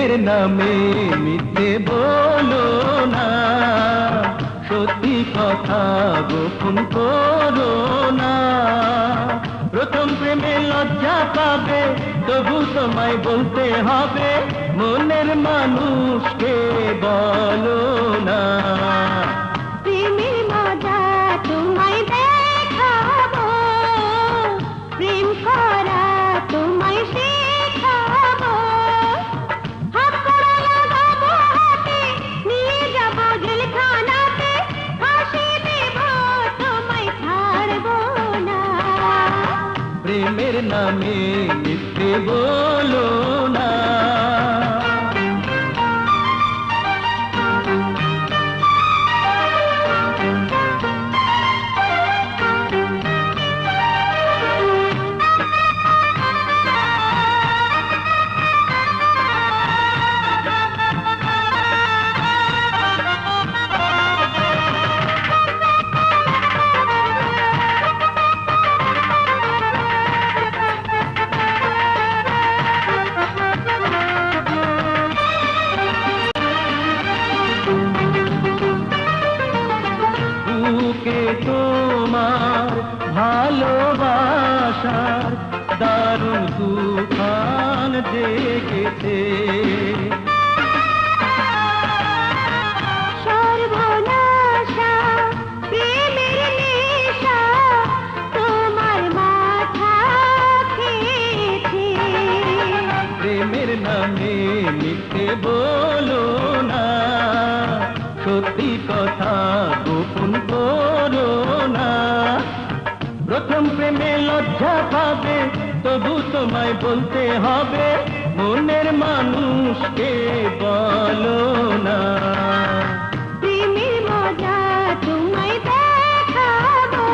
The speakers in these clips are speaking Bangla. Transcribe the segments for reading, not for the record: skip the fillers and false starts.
প্রেমের নামে মিথ্যে বলো না, সত্যি কথা গোপন করো না। প্রথম প্রেমে লজ্জা পাবে, তবু তোমায় বলতে হবে, মনের মানুষকে বলো না। প্রেমের মজা তোমায় দেখাবো, প্রেম করা তোমায় শেখাবো। হাত কড়া লাগাবো হাতে, নিয়ে যাবো জেলখানাতে, ফাঁসি দেব তোমায় ছাড়বো না। প্রেমের নামে মিথ্যে বলো না। বুকে তোমার ভালোবাসার দারুণ তুফান জেগেছে। সর্বনাশা প্রেমের নেশা তোমার মাথা খেয়েছে। প্রেমের নামে মিথ্যে বলো না, সত্যি কথা গোপন করো না। প্রথম প্রেমে লজ্জা পাবে, তবু তোমায় বলতে হবে, মনের মানুষকে বলো না। প্রেমের মজা তোমায় দেখাবো।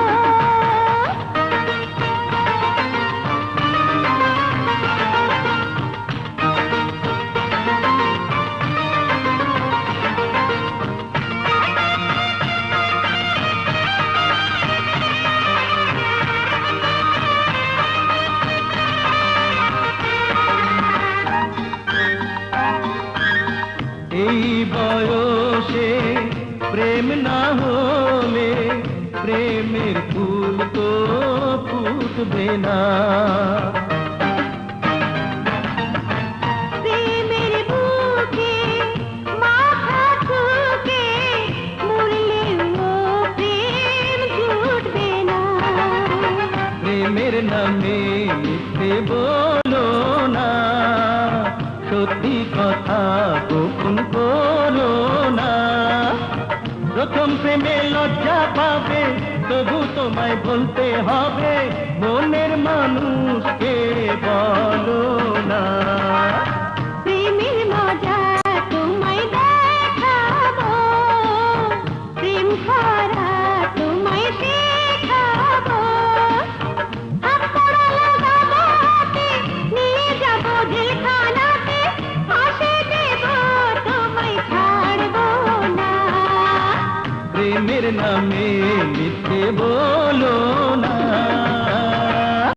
এই বয়সে প্রেম না হলে প্রেমের ফুল তো ফুটবে না। প্রেমের বুকে মাথা ঠুকে মরলেও প্রেম জুটবে না। প্রেমের নামে মিথ্যে বলো না, সত্যি কথা গোপন করো না। প্রথম প্রেমে লজ্জা পাবে, তবু তোমায় বলতে হবে, মনের মানুষকে বলো না। প্রেমের মজা তোমায় দেখাবো, প্রেম করা তোমায় শেখাবো। হাত কড়া লাগাবো হাতে, নিয়ে যাবো জেলখানাতে, ফাঁসি দেব তোমায় ছাড়বো না। প্রেমের নামে মিথ্যে বলো